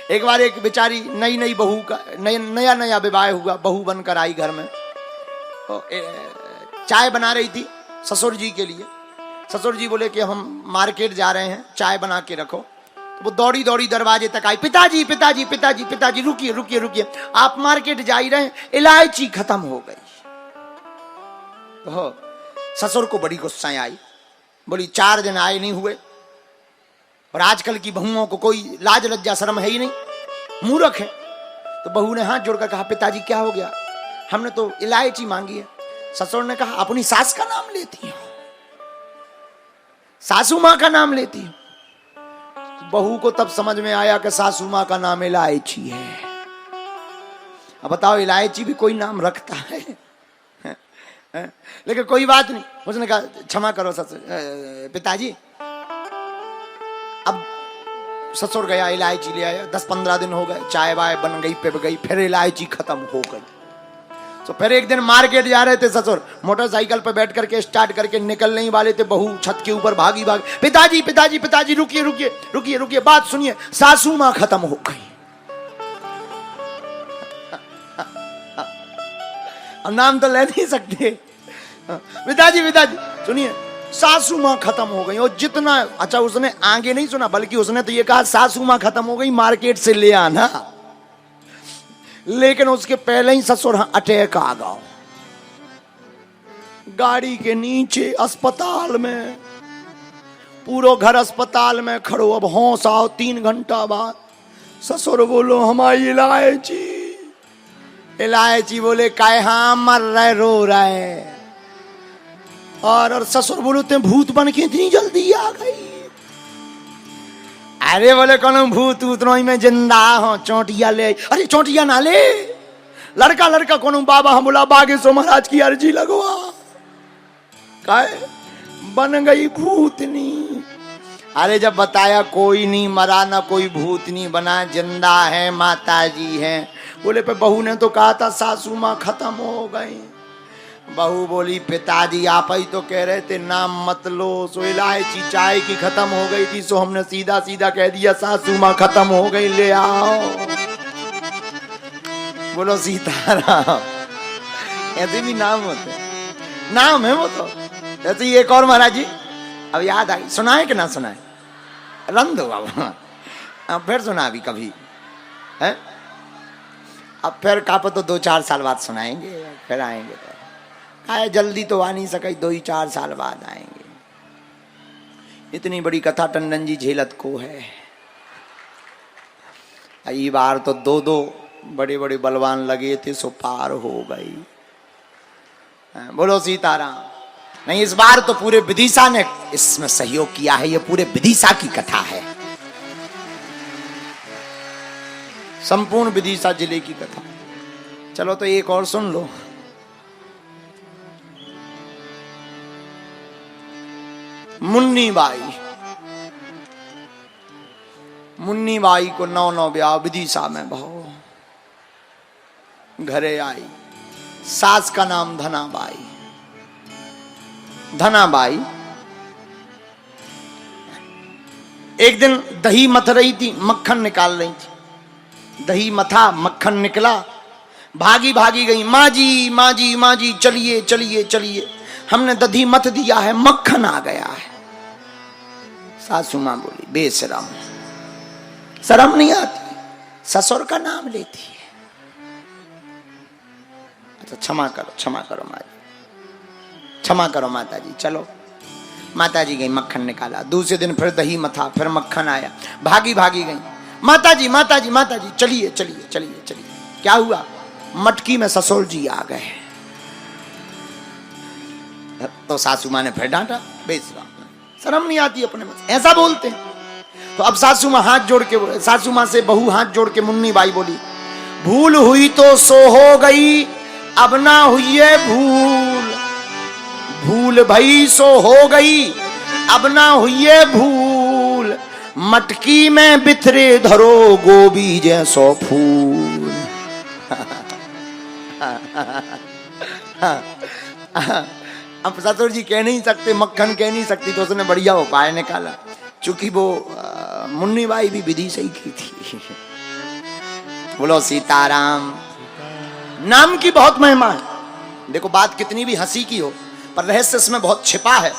एक बार एक बेचारी नई नई बहू का नया नया विवाह हुआ, बहू बनकर आई घर में, तो चाय बना रही थी ससुर जी के लिए। ससुर जी बोले कि हम मार्केट जा रहे हैं, चाय बना के रखो। तो वो दौड़ी दौड़ी दरवाजे तक आई, पिताजी पिताजी पिताजी पिताजी रुकिए रुकिए रुकिए, आप मार्केट जा ही रहे हैं, इलायची खत्म हो गई। तो ससुर को बड़ी गुस्सा आई, बोली 4 दिन आए नहीं हुए और आजकल की बहुओं को कोई लाज लज्जा शर्म है ही नहीं, मूर्ख है। तो बहू ने हाथ जोड़कर कहा, पिताजी क्या हो गया, हमने तो इलायची मांगी है। ससुर ने कहा, अपनी सास का नाम लेती हो, सासू मां का नाम लेती हो। बहू को तब समझ में आया कि सासू मां का नाम इलायची है। अब बताओ, इलायची भी कोई नाम रखता है? लेकिन कोई बात नहीं, उसने कहा क्षमा करो ससुर पिताजी। अब ससुर गया, इलायची ले आया। 10-15 दिन हो गए, चाय वाय बन गई, पिप गई, फिर इलायची खत्म हो गई। तो फिर एक दिन मार्केट जा रहे थे ससुर, मोटरसाइकिल पर बैठ करके स्टार्ट करके निकलने ही वाले थे, बहू छत के ऊपर भागी भाग, पिताजी पिताजी पिताजी रुकिए रुकिए रुकिए रुकिए, बात सुनिए, सासू मां खत्म हो गई। अब नाम तो ले नहीं सकते, पिताजी पिताजी सुनिए, सासू मां खत्म हो गई। और जितना अच्छा, उसने आगे नहीं सुना, बल्कि उसने तो ये कहा सासू मां खत्म हो गई, मार्केट से ले आना। लेकिन उसके पहले ही ससुर अटैक आ गया, गाड़ी के नीचे अस्पताल में, पूरा घर अस्पताल में खड़ो। अब होश आओ, 3 घंटा बाद ससुर बोलो, हमारी इलायची। इलायची बोले, काहे हाँ मर रहे, रो रहे। और ससुर बोलो, ते भूत बन के इतनी जल्दी आ गई। अरे बोले, कौन भूत उतनो ही में जिंदा हो, चोटिया ले। अरे चोटिया ना ले, लड़का लड़का कौन बाबा, हम बोला बागेश्वर महाराज की अर्जी लगवा, काहे बन गई भूतनी। अरे जब बताया कोई नहीं मरा, ना कोई भूतनी बना, जिंदा है, माता जी है। बोले पे बहू ने तो कहा था सासू मां खत्म हो गई। बहू बोली, पिताजी आप ही तो कह रहे थे नाम मत लो, सो इलायची चाय की खत्म हो गई थी, सो हमने सीधा सीधा कह दिया सासू मां खत्म हो गई, ले आओ। बोलो सीताराम। ऐसे भी नाम होते, नाम है वो तो। ऐसे ही एक और महाराज जी, अब याद आई, सुनाए कि ना सुनाए, रन दो अब फिर सुना अभी कभी है। अब फिर कापो तो 2-4 साल बाद सुनाएंगे, फिर आएंगे। तो आए जल्दी तो आ नहीं सके, 2-4 साल बाद आएंगे। इतनी बड़ी कथा टंडन जी झेलत को है। ये बार तो 2-2 बड़े बड़े बलवान लगे थे, सो पार हो गई। बोलो सीताराम। नहीं, इस बार तो पूरे विदिशा ने इसमें सहयोग किया है, ये पूरे विदिशा की कथा है, संपूर्ण विदिशा जिले की कथा। चलो तो एक और सुन लो। मुन्नी बाई को 9 ब्याह विदिशा में बहु घरे आई। सास का नाम धनाबाई। एक दिन दही मथ रही थी, मक्खन निकाल रही थी, दही मथा, मक्खन निकला, भागी भागी गई, माँ जी माँ जी माँ जी, चलिए चलिए चलिए, हमने दही मथ दिया है, मक्खन आ गया है। सासू मां बोली, बेशरम, शर्म नहीं आती, ससुर का नाम लेती है। अच्छा क्षमा करो माँ जी, क्षमा करो माता जी। चलो माता जी गई, मक्खन निकाला। दूसरे दिन फिर दही मथा, फिर मक्खन आया, भागी भागी गई, माता जी माता जी माता जी, चलिए चलिए चलिए चलिए। क्या हुआ? मटकी में ससुर जी आ गए। तो सासू मां ने फिर डांटा, बेशरम, शर्म नहीं आती अपने में, ऐसा बोलते हैं। तो अब सासू मां हाथ जोड़ के, सासू मां से बहू हाथ जोड़ के मुन्नी बाई बोली, भूल हुई तो सो हो गई, अब ना हुई है भूल, भूल भई सो हो गई, अब ना हुई है भूल, मटकी में बिथरे धरो गोभी जैसो फूल। अब ससुर जी कह नहीं सकते, मक्खन कह नहीं सकती, तो उसने बढ़िया उपाय निकाला। चूंकि वो मुन्नी बाई भी विधि सही की थी, बोलो सीताराम। नाम की बहुत महिमा है। देखो बात कितनी भी हंसी की हो पर रहस्य इसमें बहुत छिपा है।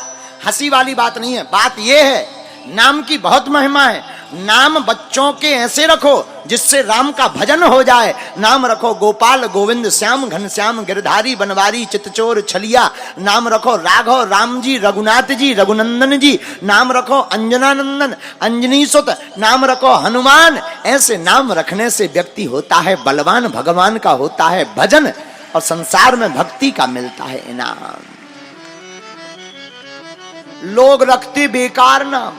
हंसी वाली बात नहीं है, बात यह है नाम की बहुत महिमा है। नाम बच्चों के ऐसे रखो जिससे राम का भजन हो जाए। नाम रखो गोपाल गोविंद श्याम घनश्याम गिरधारी बनवारी चितचोर छलिया। नाम रखो राघव राम जी रघुनाथ जी रघुनंदन जी। नाम रखो अंजनानंदन अंजनी सुत। नाम रखो हनुमान। ऐसे नाम रखने से व्यक्ति होता है बलवान, भगवान का होता है भजन और संसार में भक्ति का मिलता है इनाम। लोग रखते बेकार नाम,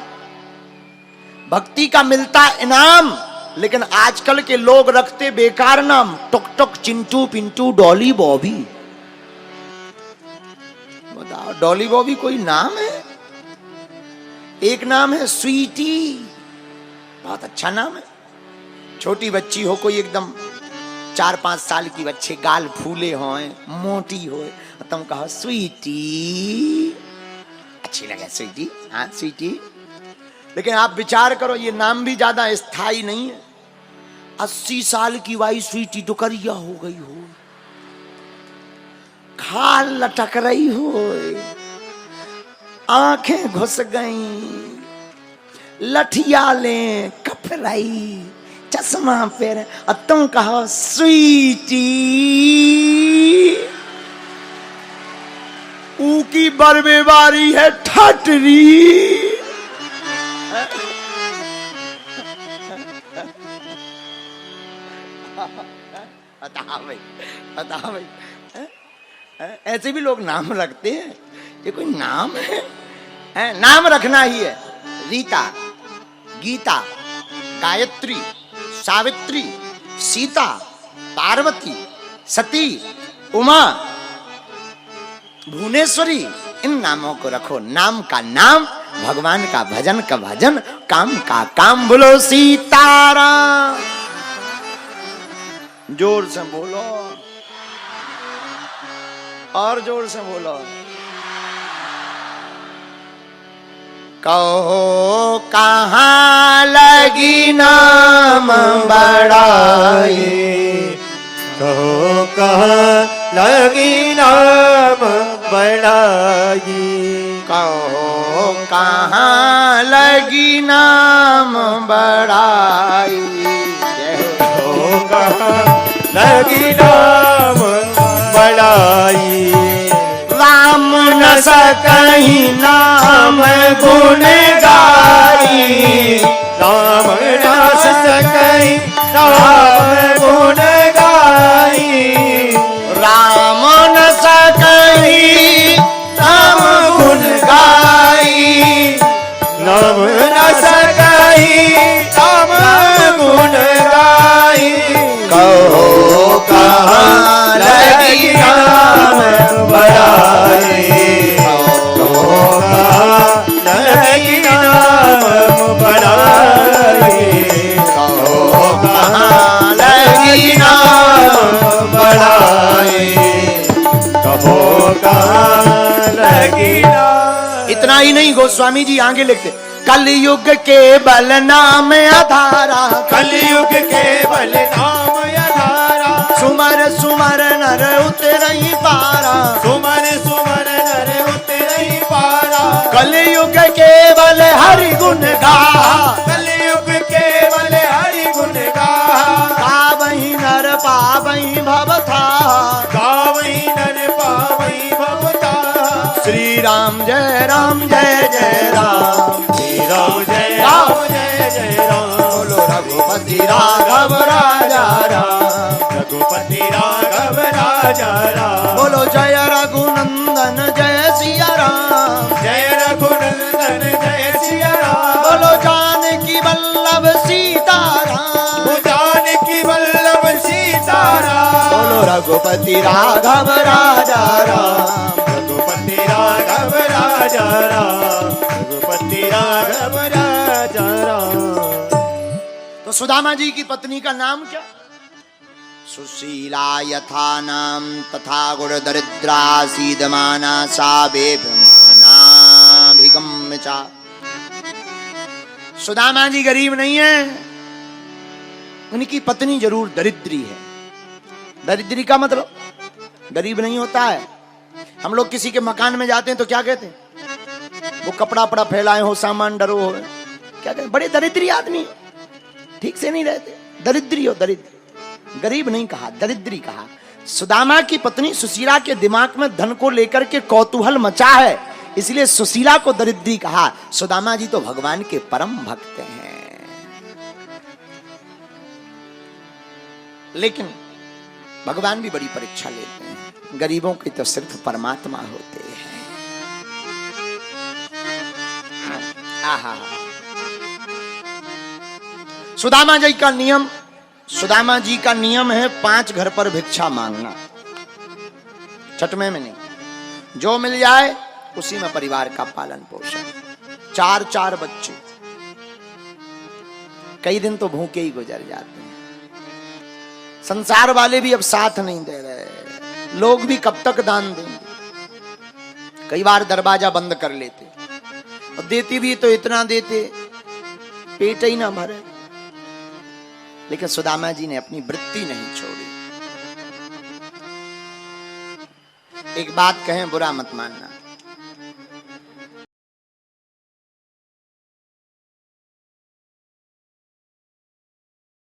भक्ति का मिलता इनाम, लेकिन आजकल के लोग रखते बेकार नाम। टुक टुक चिंटू पिंटू डॉली बॉबी। बताओ डॉली बॉबी कोई नाम है? एक नाम है स्वीटी, बहुत अच्छा नाम है। छोटी बच्ची हो कोई एकदम 4-5 साल की बच्चे, गाल फूले हो मोटी हो, तुम कहो स्वीटी, अच्छी लगे स्वीटी। हाँ स्वीटी। लेकिन आप विचार करो ये नाम भी ज्यादा स्थायी नहीं है। 80 साल की वाई स्वीटी डुकरिया हो गई हो, खाल लटक रही हो, आंखें घुस गई, लठिया ले कपराई, चश्मा पहने और तुम कहो स्वीटी। ऊ की बरबेबारी है ठटरी। बता भाई ऐसे भी लोग नाम रखते हैं। ये कोई नाम है? नाम रखना ही है। रीता, गीता, गायत्री, सावित्री, सीता, पार्वती, सती, उमा, भुवनेश्वरी, इन नामों को रखो। नाम का नाम, भगवान का भजन का भजन, काम का काम। बोलो सीताराम। जोर से बोलो और जोर से बोलो। कहो कहाँ लगी नाम बड़ाई, कहो कहाँ लगी नाम बड़ाई, कहो कहाँ लगी नाम बड़ाई, कहो कहाँ लगी नाम बड़ाई। राम न सकहीं नाम गुण गाई, राम न सकहीं नाम गुण गाई, राम न सकहीं नाम गुण गाई, नाम न सकहीं नाम गुण गाई। कहो कहाँ लगी नाम बड़ाई, कहो कहाँ लगी नाम बड़ाई, कहो कहाँ लगी नाम बड़ाई, कहो कहाँ लगी नाम। इतना ही नहीं, गोस्वामी जी आगे लिखते कलयुग के बल नाम आधारा, कलयुग के बल नाम आधारा, सुमर सुमर नर उतरई पारा, सुमर सुमर नर उतरई पारा, कलयुग के बल हरि गुण गाहा, कलयुग के बल हरि गुण गाहा, गावहीं नर पावहीं भवथा, गावहीं नर पावहीं भवथा। श्री राम जय राम जय जय राम, श्री राम जय राम जय जय राम। बोलो रघुपति राघव राजा राम, रघुपति राघव राजा राम। बोलो जय रघुनंदन जय सिया राम, जय रघुनंदन जय सिया राम। बोलो जानकी वल्लभ सीता राम, जानकी वल्लभ सीता राम। बोलो रघुपति राघव राजा राम, रघुपति राघव राजा राम, रघुपति राघव राजा राम। तो सुदामा जी की पत्नी का नाम क्या? सुशीला यथा नाम तथा गुण दरिद्रा सीदमाना सा बेभिमाना भिगम्य चा। सुदामा जी गरीब नहीं है, उनकी पत्नी जरूर दरिद्री है। दरिद्री का मतलब गरीब नहीं होता है। हम लोग किसी के मकान में जाते हैं तो क्या कहते हैं? वो कपड़ा पड़ा फैलाए हो, सामान डरो हो, क्या कहते? बड़े दरिद्री आदमी, ठीक से नहीं रहते, दरिद्री हो, दरिद्र। गरीब नहीं कहा, दरिद्री कहा। सुदामा की पत्नी सुशीला के दिमाग में धन को लेकर के कौतूहल मचा है, इसलिए सुशीला को दरिद्री कहा। सुदामा जी तो भगवान के परम भक्त हैं, लेकिन भगवान भी बड़ी परीक्षा लेते हैं। गरीबों के तो सिर्फ परमात्मा होते हैं। आहा, सुदामा जी का नियम, सुदामा जी का नियम है 5 घर पर भिक्षा मांगना, चटमे में नहीं, जो मिल जाए उसी में परिवार का पालन पोषण। 4 बच्चे, कई दिन तो भूखे ही गुजर जाते हैं। संसार वाले भी अब साथ नहीं दे रहे, लोग भी कब तक दान देंगे। कई बार दरवाजा बंद कर लेते, और देते भी तो इतना देते पेट ही ना भरे। लेकिन सुदामा जी ने अपनी वृत्ति नहीं छोड़ी। एक बात कहें, बुरा मत मानना,